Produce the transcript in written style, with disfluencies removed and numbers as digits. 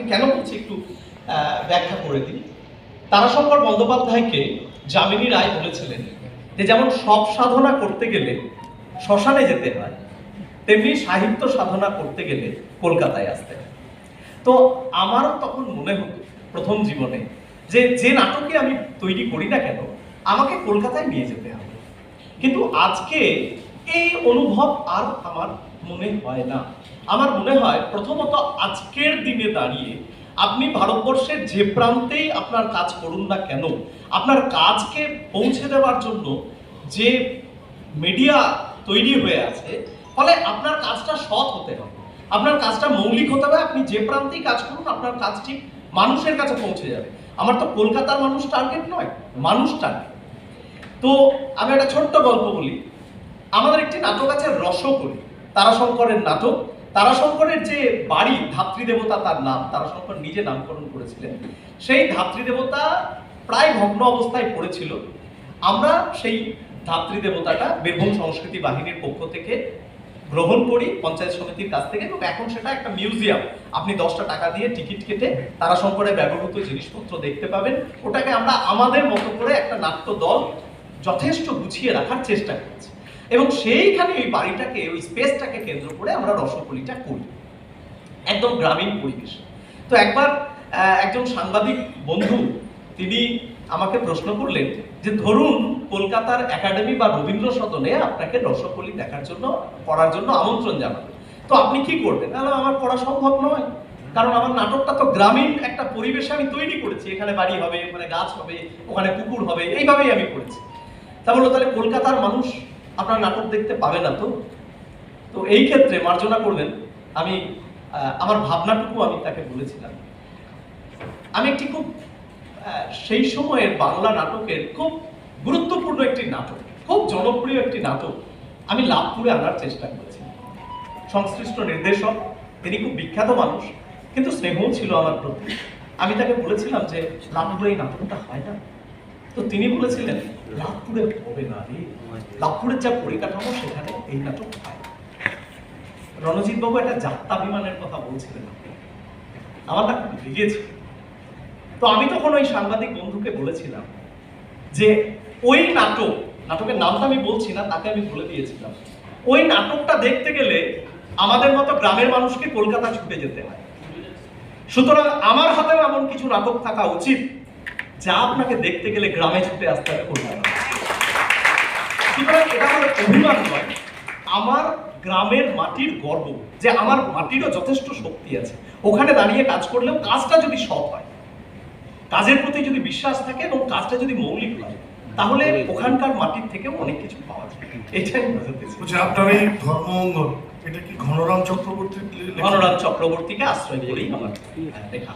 আমি কেন বলছি একটু ব্যাখ্যা করে দিই। তারাশঙ্কর বন্দ্যোপাধ্যায়কে যামিনী রায় বলেছিলেন যে যেমন সব সাধনা করতে গেলে শ্মশানে যেতে হয়, তেমনি সাহিত্য সাধনা করতে গেলে কলকাতায় আসতে হয়। তো আমারও তখন মনে হতো প্রথম জীবনে যে যে নাটকে আমি তৈরি করি না কেন আমাকে কলকাতায় নিয়ে যেতে হবে। কিন্তু আজকে এই অনুভব আর আমার মনে হয় না। আমার মনে হয় প্রথমত আজকের দিনে দাঁড়িয়ে আপনি ভারতবর্ষের যে প্রান্তেই আপনার কাজ করুন না কেন, আপনার কাজকে পৌঁছে দেওয়ার জন্য যে মিডিয়া তৈরি হয়ে আছে, ফলে আপনার কাজটা সৎ হতে হবে, আপনার কাজটা মৌলিক হতে হবে। আপনি যে প্রান্তেই কাজ করুন আপনার কাজ ঠিক মানুষের কাছে পৌঁছে যাবে। আমার তো কলকাতার মানুষ টার্গেট নয়, মানুষ টার্গেট। তো আমি একটা ছোট্ট গল্প বলি। আমাদের একটি নাটক আছে রসকলি, তারাশঙ্করের নাটক। তারাশঙ্করের যে বাড়ি ধাত্রীদেবতা, তার নাম তারাশঙ্কর নিজে নামকরণ করেছিলেন। সেই ধাত্রীদেবতা প্রায় ভগ্ন অবস্থায় পড়েছিল। আমরা সেই ধাত্রীদেবতাটা বীরভূম সংস্কৃতি বাহিনীর পক্ষ থেকে গ্রহণ করি পঞ্চায়েত সমিতির কাছ থেকে, এবং এখন সেটা একটা মিউজিয়াম। আপনি 10টা টাকা দিয়ে টিকিট কেটে তারাশঙ্করের ব্যবহৃত জিনিসপত্র দেখতে পাবেন। ওটাকে আমরা আমাদের মতো করে একটা নাট্য দল যথেষ্ট গুছিয়ে রাখার চেষ্টা করছি, এবং সেইখানে ওই বাড়িটাকে, ওই স্পেসটাকে কেন্দ্র করে আমরা রসকলিটা করি, একদম গ্রামীণ পরিবেশ। তো একবার একজন সাংবাদিক বন্ধু তিনি আমাকে প্রশ্ন করলেন যে ধরুন কলকাতার একাডেমি বা রবীন্দ্র সদনে আপনাকে রসকলি দেখার জন্য, পড়ার জন্য আমন্ত্রণ জানাবে, তো আপনি কি করবেন? আমার পড়া সম্ভব নয়, কারণ আমার নাটকটা তো গ্রামীণ একটা পরিবেশে আমি তৈরি করেছি। এখানে বাড়ি হবে, ওখানে গাছ হবে, ওখানে পুকুর হবে, এইভাবেই আমি করেছি। তা বললো তাহলে কলকাতার মানুষ আপনার নাটক দেখতে পাবে না তো? তো এই ক্ষেত্রে মার্জনা করবেন, আমি আমার ভাবনাটুকু আমি তাকে বলেছিলাম। আমি একটি খুব সেই সময়ের বাংলা নাটকের খুব গুরুত্বপূর্ণ একটি নাটক, খুব জনপ্রিয় একটি নাটক আমি লাভপুরে আনার চেষ্টা করেছি। সংশ্লিষ্ট নির্দেশক, তিনি খুব বিখ্যাত মানুষ, কিন্তু স্নেহও ছিল আমার প্রতি। আমি তাকে বলেছিলাম যে লাভপুরে এই নাটকটা হয় না। তো তিনি বলেছিলেন লাভপুরে হবে না রে, লাভপুরের যা পরিকাঠামো সেখানে এই নাটক হয়। রণজিৎ বাবু একটা যাত্রা বিমানের কথা বলছিলেন, আমার না খুব লেগেছে। তো আমি তখন ওই সাংবাদিক বন্ধুকে বলেছিলাম যে ওই নাটকের নামটা আমি বলছি না, তাকে আমি বলে দিয়েছিলাম ওই নাটকটা দেখতে গেলে আমাদের মতো গ্রামের মানুষকে কলকাতা ছুটে যেতে হয়। সুতরাং আমার হাতেও এমন কিছু নাটক থাকা উচিত যা আপনাকে দেখতে গেলে গ্রামে ছুটে আসতে হবে কলকাতা। সুতরাং এটা আমার অভিমান নয়, আমার গ্রামের মাটির গর্ব যে আমার মাটিরও যথেষ্ট শক্তি আছে। ওখানে দাঁড়িয়ে কাজ করলেও কাজটা যদি সৎ হয়, কাজের প্রতি যদি বিশ্বাস থাকে এবং কাজটা যদি মৌলিক হয়, তাহলে ওখানকার মাটির থেকেও অনেক কিছু পাওয়া যায়। এটাই বোঝাতে চাই। আপনার এই ধর্মঙ্গল, এটা কি ঘনরাম চক্রবর্তীকে আশ্রয় করেই আমার লেখা।